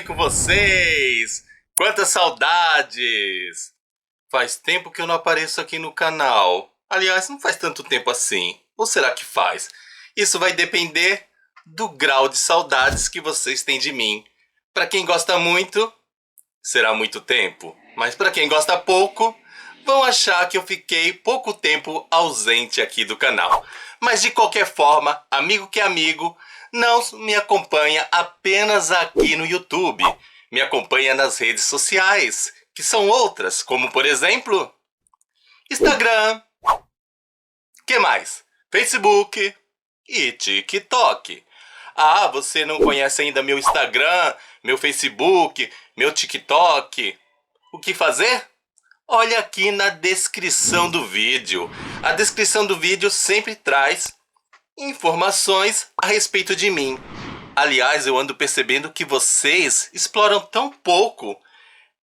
com vocês? Quantas saudades! Faz tempo que eu não apareço aqui no canal. Aliás, não faz tanto tempo assim. Ou será que faz? Isso vai depender do grau de saudades que vocês têm de mim. Para quem gosta muito, será muito tempo. Mas para quem gosta pouco, vão achar que eu fiquei pouco tempo ausente aqui do canal. Mas de qualquer forma, amigo que é amigo, não me acompanha apenas aqui no YouTube. Me acompanha nas redes sociais, que são outras, como por exemplo, Instagram, que mais? Facebook e TikTok. Ah, você não conhece ainda meu Instagram, meu Facebook, meu TikTok? O que fazer? Olha aqui na descrição do vídeo. A descrição do vídeo sempre traz informações a respeito de mim. Aliás, eu ando percebendo que vocês exploram tão pouco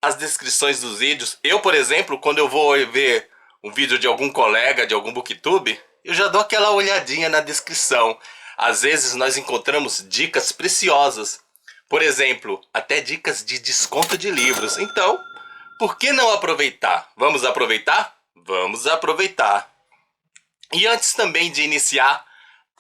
as descrições dos vídeos. Eu, por exemplo, quando eu vou ver um vídeo de algum colega, de algum booktube, eu já dou aquela olhadinha na descrição. Às vezes nós encontramos dicas preciosas. Por exemplo, até dicas de desconto de livros. Então, por que não aproveitar? Vamos aproveitar? Vamos aproveitar. E antes também de iniciar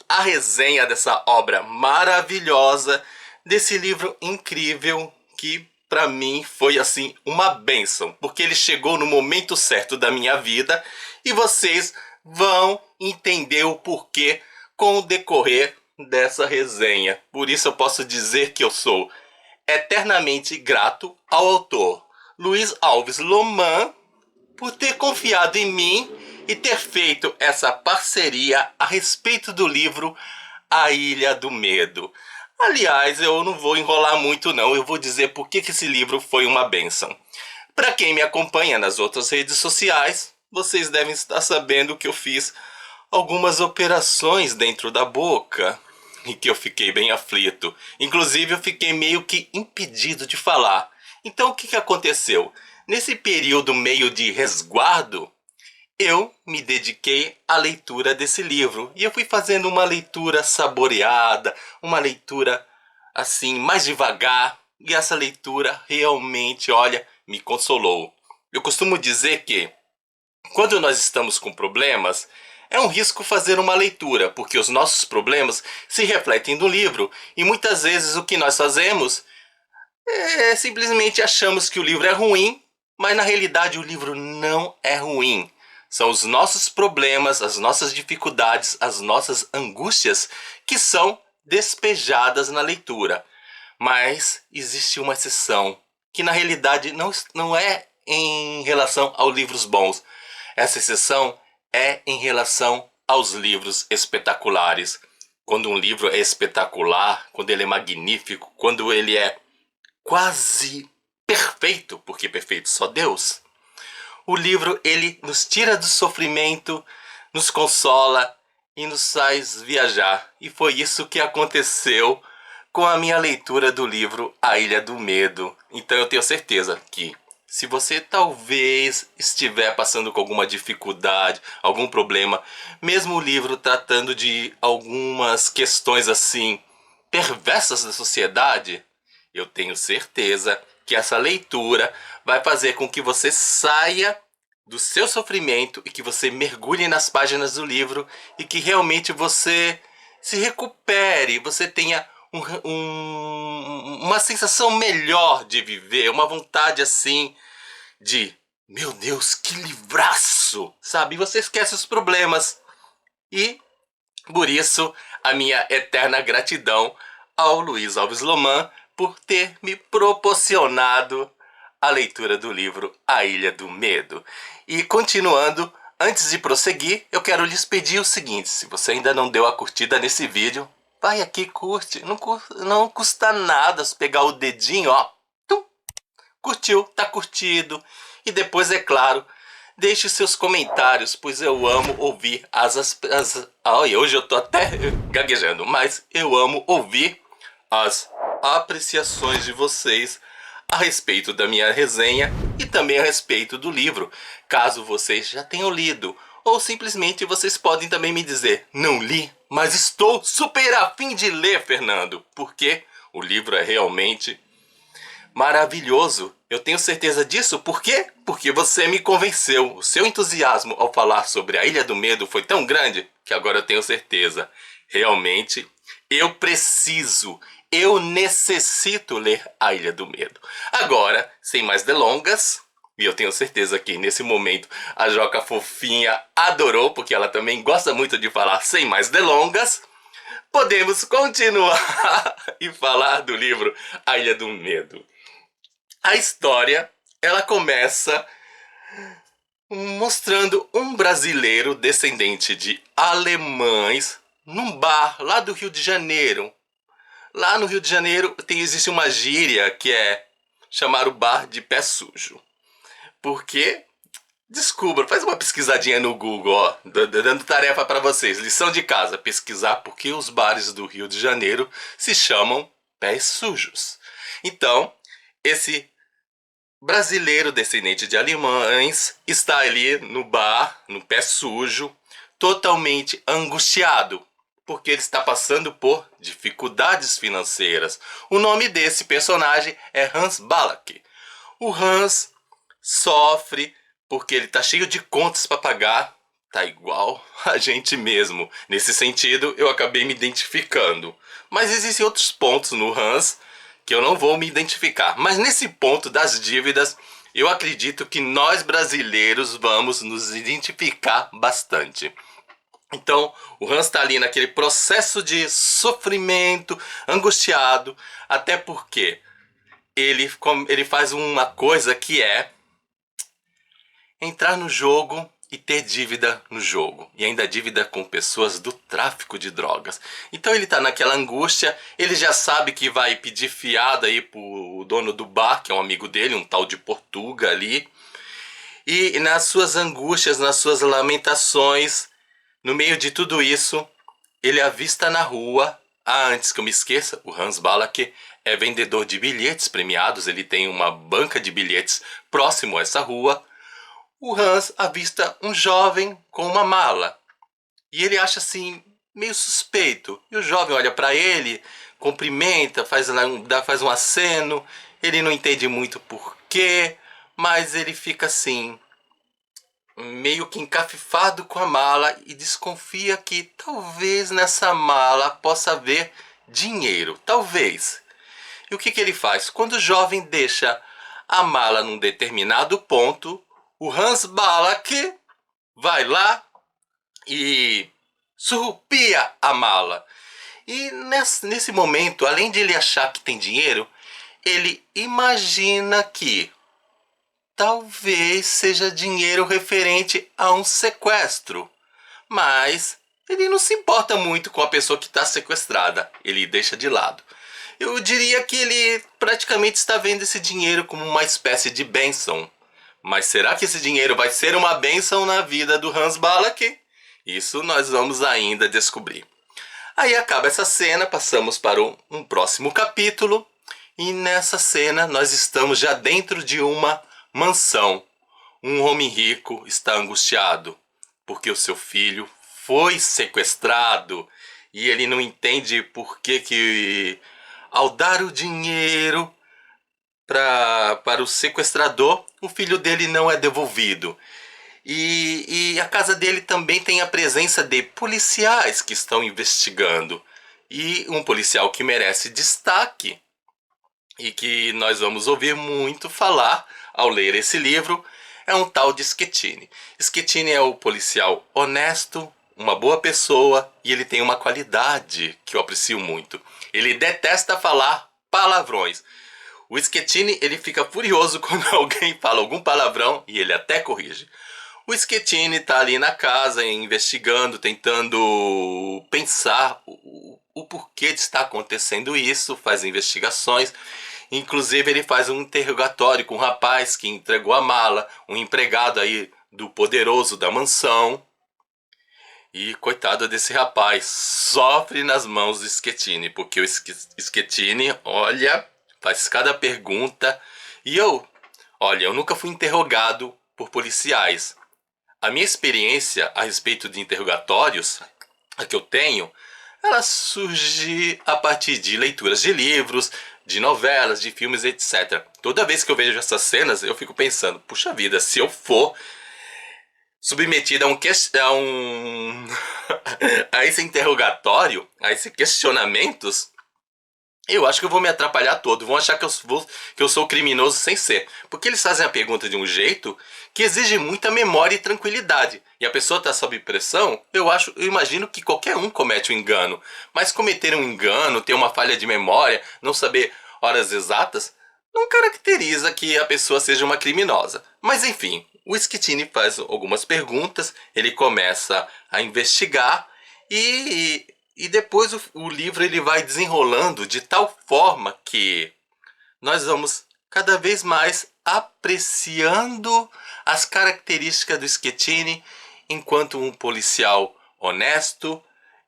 a resenha dessa obra maravilhosa, desse livro incrível que para mim foi assim uma bênção, porque ele chegou no momento certo da minha vida e vocês vão entender o porquê com o decorrer dessa resenha. Por isso eu posso dizer que eu sou eternamente grato ao autor Luiz Alves Loman por ter confiado em mim e ter feito essa parceria a respeito do livro A Ilha do Medo. Aliás, eu não vou enrolar muito não, eu vou dizer por que esse livro foi uma bênção. Para quem me acompanha nas outras redes sociais, vocês devem estar sabendo que eu fiz algumas operações dentro da boca e que eu fiquei bem aflito. Inclusive eu fiquei meio que impedido de falar. Então o que aconteceu? Nesse período meio de resguardo, eu me dediquei à leitura desse livro. E eu fui fazendo uma leitura saboreada, uma leitura assim, mais devagar. E essa leitura realmente, olha, me consolou. Eu costumo dizer que quando nós estamos com problemas, é um risco fazer uma leitura, porque os nossos problemas se refletem no livro. E muitas vezes o que nós fazemos simplesmente achamos que o livro é ruim, mas na realidade o livro não é ruim. São os nossos problemas, as nossas dificuldades, as nossas angústias que são despejadas na leitura. Mas existe uma exceção, que na realidade não é em relação aos livros bons. Essa exceção é em relação aos livros espetaculares. Quando um livro é espetacular, quando ele é magnífico, quando ele é quase perfeito, porque perfeito só Deus. O livro, ele nos tira do sofrimento, nos consola e nos faz viajar. E foi isso que aconteceu com a minha leitura do livro A Ilha do Medo. Então eu tenho certeza que se você talvez estiver passando com alguma dificuldade, algum problema, mesmo o livro tratando de algumas questões assim perversas da sociedade, eu tenho certeza que essa leitura vai fazer com que você saia do seu sofrimento e que você mergulhe nas páginas do livro e que realmente você se recupere, você tenha uma sensação melhor de viver, uma vontade assim de, meu Deus, que livraço, sabe? Você esquece os problemas e por isso a minha eterna gratidão ao Luiz Alves Loman por ter me proporcionado a leitura do livro A Ilha do Medo. E continuando, antes de prosseguir, eu quero lhes pedir o seguinte: se você ainda não deu a curtida nesse vídeo, vai aqui e curte. Não custa nada pegar o dedinho, ó. Tum, curtiu, tá curtido. E depois, é claro, deixe seus comentários, pois eu amo ouvir hoje eu tô até gaguejando, mas eu amo ouvir as apreciações de vocês a respeito da minha resenha e também a respeito do livro, caso vocês já tenham lido, ou simplesmente vocês podem também me dizer: não li, mas estou super afim de ler, Fernando, porque o livro é realmente Maravilhoso! Eu tenho certeza disso, por quê? Porque você me convenceu. O seu entusiasmo ao falar sobre a Ilha do Medo foi tão grande que agora eu tenho certeza. Realmente, eu necessito ler A Ilha do Medo. Agora, sem mais delongas, e eu tenho certeza que nesse momento a Joca Fofinha adorou, porque ela também gosta muito de falar sem mais delongas, podemos continuar e falar do livro A Ilha do Medo. A história, ela começa mostrando um brasileiro descendente de alemães num bar lá do Rio de Janeiro. Lá no Rio de Janeiro existe uma gíria que é chamar o bar de pé sujo. Porque, descubra, faz uma pesquisadinha no Google, ó, dando tarefa para vocês, lição de casa, pesquisar por que os bares do Rio de Janeiro se chamam pés sujos. Então, esse brasileiro descendente de alemães está ali no bar, no pé sujo, totalmente angustiado, porque ele está passando por dificuldades financeiras. O nome desse personagem é Hans Balak. O Hans sofre porque ele está cheio de contas para pagar, tá igual a gente mesmo. Nesse sentido, eu acabei me identificando. Mas existem outros pontos no Hans que eu não vou me identificar. Mas nesse ponto das dívidas, eu acredito que nós brasileiros vamos nos identificar bastante. Então, o Hans está ali naquele processo de sofrimento, angustiado, até porque ele faz uma coisa que é entrar no jogo e ter dívida no jogo. E ainda dívida com pessoas do tráfico de drogas. Então ele tá naquela angústia, ele já sabe que vai pedir fiada aí pro dono do bar, que é um amigo dele, um tal de Portuga ali. E nas suas angústias, nas suas lamentações, no meio de tudo isso, ele avista na rua, antes que eu me esqueça, o Hans Balak é vendedor de bilhetes premiados, ele tem uma banca de bilhetes próximo a essa rua. O Hans avista um jovem com uma mala. E ele acha assim, meio suspeito. E o jovem olha para ele, cumprimenta, faz um aceno. Ele não entende muito porquê, mas ele fica assim, meio que encafifado com a mala e desconfia que talvez nessa mala possa haver dinheiro. Talvez. E o que ele faz? Quando o jovem deixa a mala num determinado ponto, o Hans Balak vai lá e surrupia a mala. E nesse momento, além de ele achar que tem dinheiro, ele imagina que talvez seja dinheiro referente a um sequestro. Mas ele não se importa muito com a pessoa que está sequestrada. Ele deixa de lado. Eu diria que ele praticamente está vendo esse dinheiro como uma espécie de bênção. Mas será que esse dinheiro vai ser uma bênção na vida do Hans Balak? Isso nós vamos ainda descobrir. Aí acaba essa cena, passamos para um próximo capítulo. E nessa cena nós estamos já dentro de uma mansão. Um homem rico está angustiado porque o seu filho foi sequestrado. E ele não entende por que ao dar o dinheiro para o sequestrador, o filho dele não é devolvido. E a casa dele também tem a presença de policiais que estão investigando. E um policial que merece destaque e que nós vamos ouvir muito falar ao ler esse livro é um tal de Schettini. Schettini é o policial honesto, uma boa pessoa, e ele tem uma qualidade que eu aprecio muito. Ele detesta falar palavrões. O Schettini, ele fica furioso quando alguém fala algum palavrão e ele até corrige. O Schettini está ali na casa investigando, tentando pensar o porquê de estar acontecendo isso, faz investigações. Inclusive ele faz um interrogatório com um rapaz que entregou a mala, um empregado aí do poderoso da mansão. E coitado desse rapaz, sofre nas mãos do Schettini, porque o Schettini, olha, faz cada pergunta. E eu nunca fui interrogado por policiais. A minha experiência a respeito de interrogatórios, a que eu tenho, ela surge a partir de leituras de livros, de novelas, de filmes, etc. Toda vez que eu vejo essas cenas, eu fico pensando, puxa vida, se eu for submetido a esse interrogatório, a esses questionamentos, eu acho que eu vou me atrapalhar todo. Vão achar que eu sou criminoso sem ser. Porque eles fazem a pergunta de um jeito que exige muita memória e tranquilidade. E a pessoa está sob pressão, eu imagino que qualquer um comete um engano. Mas cometer um engano, ter uma falha de memória, não saber horas exatas, não caracteriza que a pessoa seja uma criminosa. Mas enfim, o Schettini faz algumas perguntas, ele começa a investigar e depois o livro ele vai desenrolando de tal forma que nós vamos cada vez mais apreciando as características do Schettini enquanto um policial honesto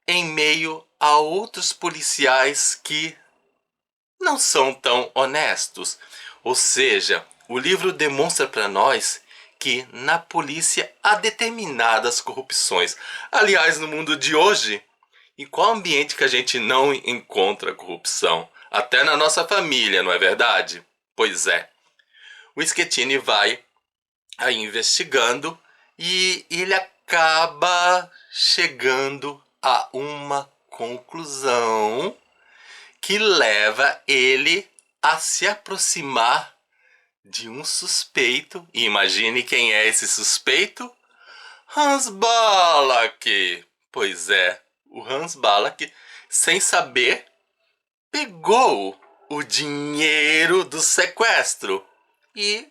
em meio a outros policiais que não são tão honestos. Ou seja, o livro demonstra para nós que na polícia há determinadas corrupções. Aliás, no mundo de hoje, em qual ambiente que a gente não encontra corrupção? Até na nossa família, não é verdade? Pois é. O Schettini vai aí investigando e ele acaba chegando a uma conclusão que leva ele a se aproximar de um suspeito. E imagine quem é esse suspeito? Hans Balak! Pois é, o Hans Balak, sem saber, pegou o dinheiro do sequestro. E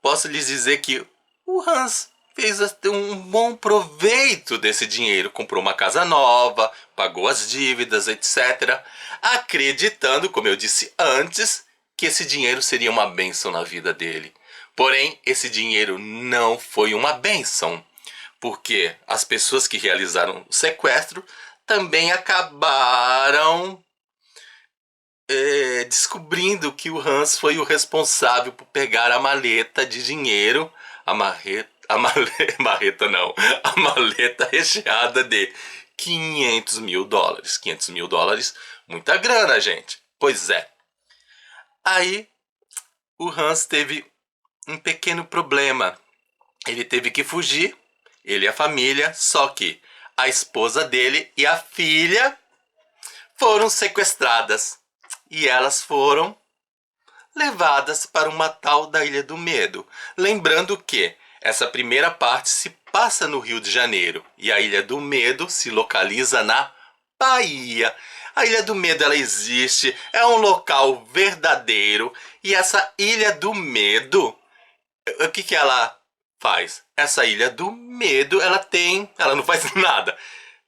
posso lhes dizer que o Hans fez um bom proveito desse dinheiro. Comprou uma casa nova, pagou as dívidas, etc. Acreditando, como eu disse antes, que esse dinheiro seria uma bênção na vida dele. Porém, esse dinheiro não foi uma bênção, porque as pessoas que realizaram o sequestro também acabaram descobrindo que o Hans foi o responsável por pegar a maleta de dinheiro, a maleta recheada de 500 mil dólares. 500 mil dólares, muita grana, gente. Pois é. Aí, o Hans teve um pequeno problema. Ele teve que fugir, ele e a família, só que a esposa dele e a filha foram sequestradas. E elas foram levadas para uma tal da Ilha do Medo. Lembrando que essa primeira parte se passa no Rio de Janeiro e a Ilha do Medo se localiza na Bahia. A Ilha do Medo ela existe, é um local verdadeiro e essa Ilha do Medo, o que ela faz? Essa Ilha do Medo ela não faz nada.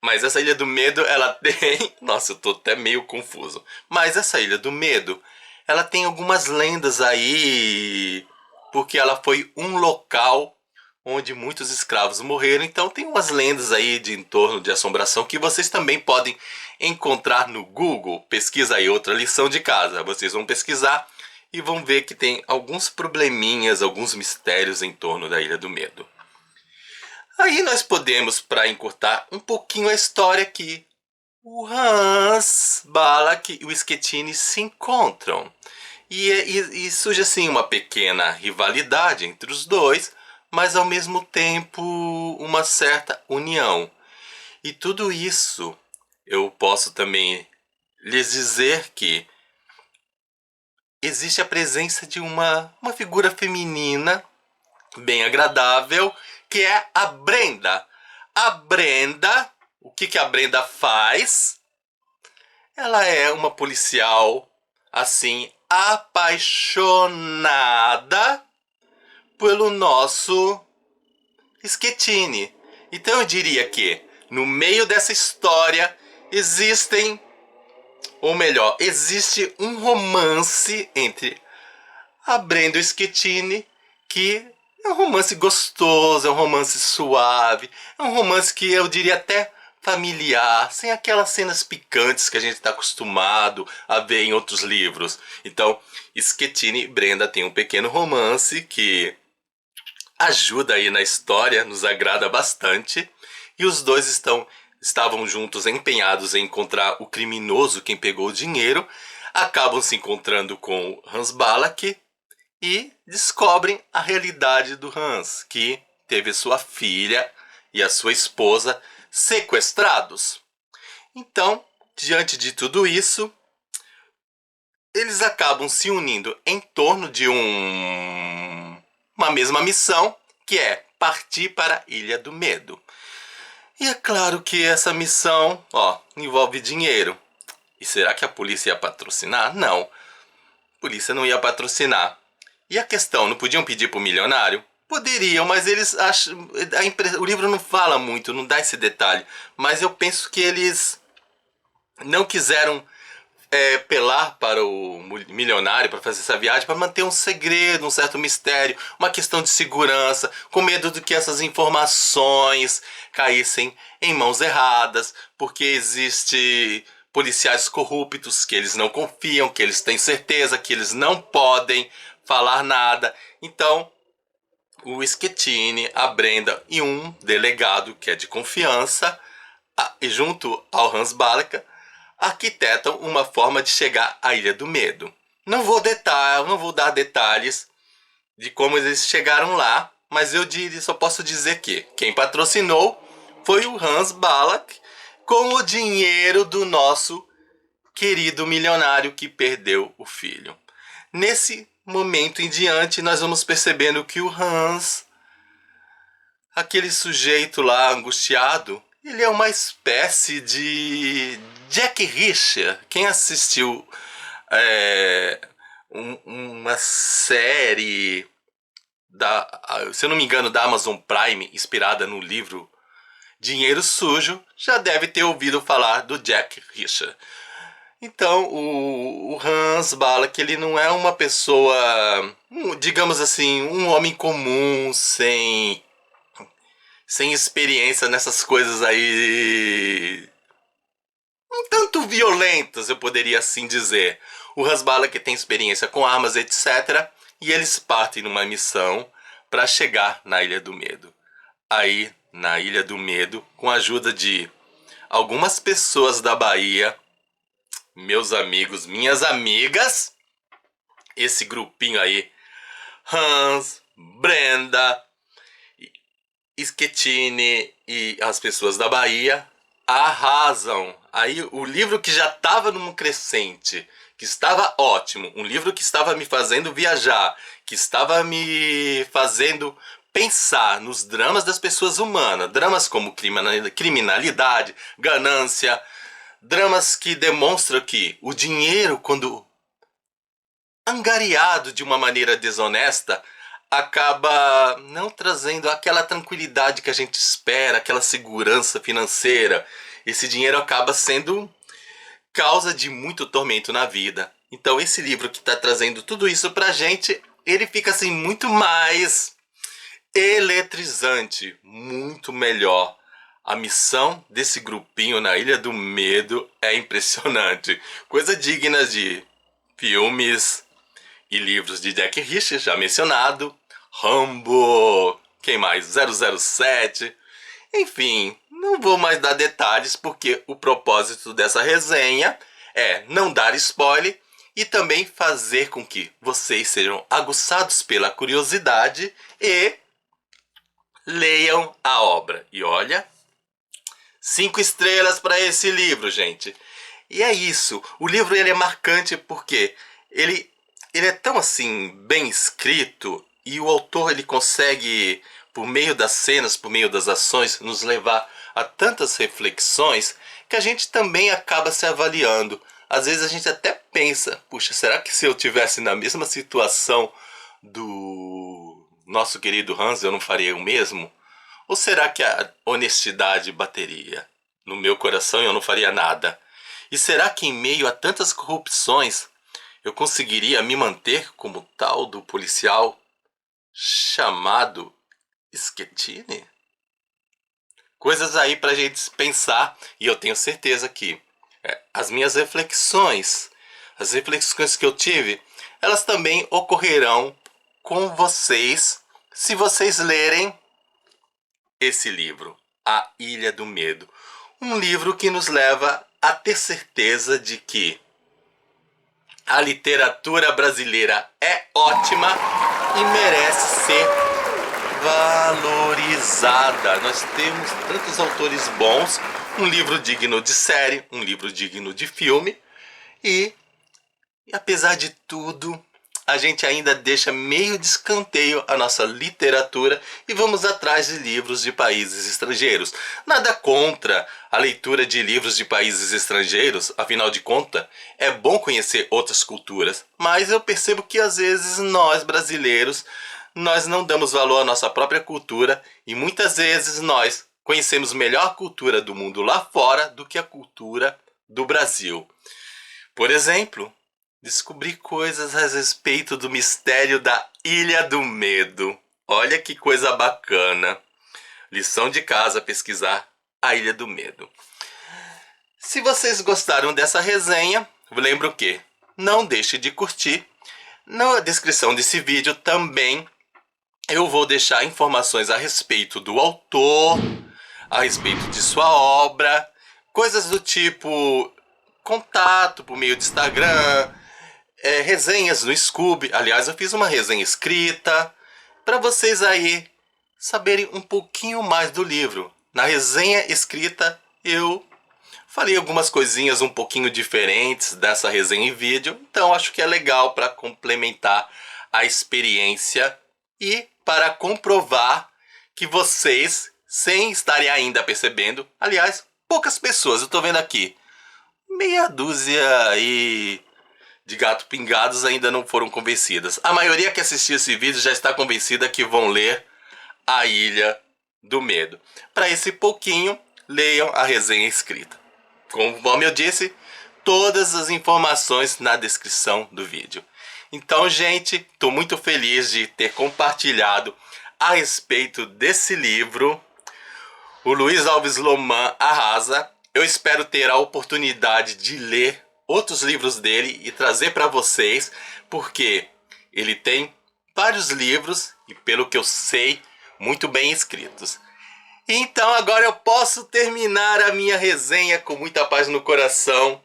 Mas essa Ilha do Medo, ela tem... Nossa, eu tô até meio confuso. Mas essa Ilha do Medo, ela tem algumas lendas aí, porque ela foi um local onde muitos escravos morreram. Então tem umas lendas aí de entorno de assombração que vocês também podem encontrar no Google. Pesquisa aí, outra lição de casa. Vocês vão pesquisar e vão ver que tem alguns probleminhas, alguns mistérios em torno da Ilha do Medo. Aí nós podemos, para encurtar um pouquinho a história aqui, o Hans Balak e o Schettini se encontram. E surge assim uma pequena rivalidade entre os dois, mas ao mesmo tempo uma certa união. E tudo isso eu posso também lhes dizer que existe a presença de uma figura feminina bem agradável, que é a Brenda. A Brenda, o que a Brenda faz? Ela é uma policial, assim, apaixonada pelo nosso Schettini. Então eu diria que no meio dessa história existe um romance entre a Brenda e o Schettini que é um romance gostoso, é um romance suave, é um romance que eu diria até familiar, sem aquelas cenas picantes que a gente está acostumado a ver em outros livros. Então, Schettini e Brenda têm um pequeno romance que ajuda aí na história, nos agrada bastante, e os dois estavam juntos empenhados em encontrar o criminoso, quem pegou o dinheiro, acabam se encontrando com Hans Balak e descobrem a realidade do Hans, que teve sua filha e a sua esposa sequestrados. Então, diante de tudo isso, eles acabam se unindo em torno de uma mesma missão, que é partir para a Ilha do Medo. E é claro que essa missão, envolve dinheiro. E será que a polícia ia patrocinar? Não, a polícia não ia patrocinar. E a questão, não podiam pedir para o milionário? Poderiam, mas eles acham. O livro não fala muito, não dá esse detalhe. Mas eu penso que eles não quiseram apelar para o milionário para fazer essa viagem, para manter um segredo, um certo mistério, uma questão de segurança, com medo de que essas informações caíssem em mãos erradas, porque existe policiais corruptos que eles não confiam, que eles têm certeza que eles não podem falar nada. Então, o Schettini, a Brenda e um delegado que é de confiança, e junto ao Hans Balak, arquitetam uma forma de chegar à Ilha do Medo. Não vou dar detalhes de como eles chegaram lá, mas só posso dizer que quem patrocinou foi o Hans Balak com o dinheiro do nosso querido milionário que perdeu o filho. Nesse momento em diante, nós vamos percebendo que o Hans, aquele sujeito lá angustiado, ele é uma espécie de Jack Reacher. Quem assistiu uma série se eu não me engano, da Amazon Prime, inspirada no livro Dinheiro Sujo, já deve ter ouvido falar do Jack Reacher. Então, o Hans Balak, ele não é uma pessoa, digamos assim, um homem comum, sem experiência nessas coisas aí um tanto violentas, eu poderia assim dizer. O Hans Balak tem experiência com armas, etc. E eles partem numa missão para chegar na Ilha do Medo. Aí, na Ilha do Medo, com a ajuda de algumas pessoas da Bahia, meus amigos, minhas amigas, esse grupinho aí, Hans, Brenda, Schettini e as pessoas da Bahia arrasam. Aí o livro que já estava num crescente, que estava ótimo, um livro que estava me fazendo viajar, que estava me fazendo pensar nos dramas das pessoas humanas, dramas como criminalidade, ganância, dramas que demonstram que o dinheiro, quando angariado de uma maneira desonesta, acaba não trazendo aquela tranquilidade que a gente espera, aquela segurança financeira. Esse dinheiro acaba sendo causa de muito tormento na vida. Então esse livro que está trazendo tudo isso pra gente, ele fica assim muito mais eletrizante, muito melhor. A missão desse grupinho na Ilha do Medo é impressionante. Coisa digna de filmes e livros de Jack Reacher, já mencionado. Rambo, quem mais? 007. Enfim, não vou mais dar detalhes porque o propósito dessa resenha é não dar spoiler e também fazer com que vocês sejam aguçados pela curiosidade e leiam a obra. E olha, 5 estrelas para esse livro, gente. E é isso. O livro ele é marcante porque ele é tão assim bem escrito e o autor ele consegue, por meio das cenas, por meio das ações, nos levar a tantas reflexões que a gente também acaba se avaliando. Às vezes a gente até pensa, puxa, será que se eu tivesse na mesma situação do nosso querido Hans, eu não faria o mesmo? Ou será que a honestidade bateria? No meu coração eu não faria nada. E será que em meio a tantas corrupções eu conseguiria me manter como tal do policial chamado Schettini? Coisas aí pra gente pensar, e eu tenho certeza que as minhas reflexões, as reflexões que eu tive, elas também ocorrerão com vocês se vocês lerem esse livro, A Ilha do Medo. Um livro que nos leva a ter certeza de que A literatura brasileira é ótima e merece ser valorizada. Nós temos tantos autores bons, um livro digno de série, um livro digno de filme e apesar de tudo, a gente ainda deixa meio de escanteio a nossa literatura e vamos atrás de livros de países estrangeiros. Nada contra a leitura de livros de países estrangeiros, afinal de contas, é bom conhecer outras culturas. Mas eu percebo que às vezes nós brasileiros, nós não damos valor à nossa própria cultura e muitas vezes nós conhecemos melhor a cultura do mundo lá fora do que a cultura do Brasil. Por exemplo, descobri coisas a respeito do mistério da Ilha do Medo. Olha que coisa bacana. Lição de casa, pesquisar a Ilha do Medo. Se vocês gostaram dessa resenha, lembro que não deixe de curtir. Na descrição desse vídeo também eu vou deixar informações a respeito do autor, a respeito de sua obra, coisas do tipo contato por meio de Instagram, resenhas no Scoob. Aliás, eu fiz uma resenha escrita para vocês aí saberem um pouquinho mais do livro. Na resenha escrita eu falei algumas coisinhas um pouquinho diferentes dessa resenha em vídeo, então acho que é legal para complementar a experiência e para comprovar que vocês, sem estarem ainda percebendo, aliás, poucas pessoas, eu tô vendo aqui, meia dúzia de gato pingados ainda não foram convencidas. A maioria que assistiu esse vídeo já está convencida que vão ler A Ilha do Medo. Para esse pouquinho, leiam a resenha escrita. Como eu disse, todas as informações na descrição do vídeo. Então, gente, estou muito feliz de ter compartilhado a respeito desse livro. O Luiz Alves Loman arrasa. Eu espero ter a oportunidade de ler outros livros dele e trazer para vocês, porque ele tem vários livros e, pelo que eu sei, muito bem escritos. Então agora eu posso terminar a minha resenha com muita paz no coração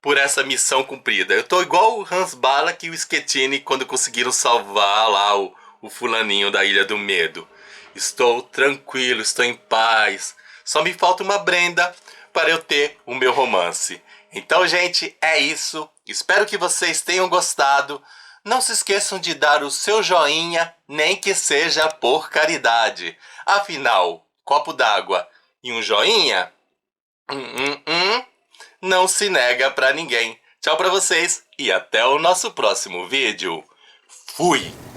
por essa missão cumprida. Eu tô igual o Hans Balak e o Schettini quando conseguiram salvar lá o fulaninho da Ilha do Medo. Estou tranquilo, estou em paz. Só me falta uma Brenda para eu ter o meu romance. Então, gente, é isso. Espero que vocês tenham gostado. Não se esqueçam de dar o seu joinha, nem que seja por caridade. Afinal, copo d'água e um joinha não se nega pra ninguém. Tchau pra vocês e até o nosso próximo vídeo. Fui!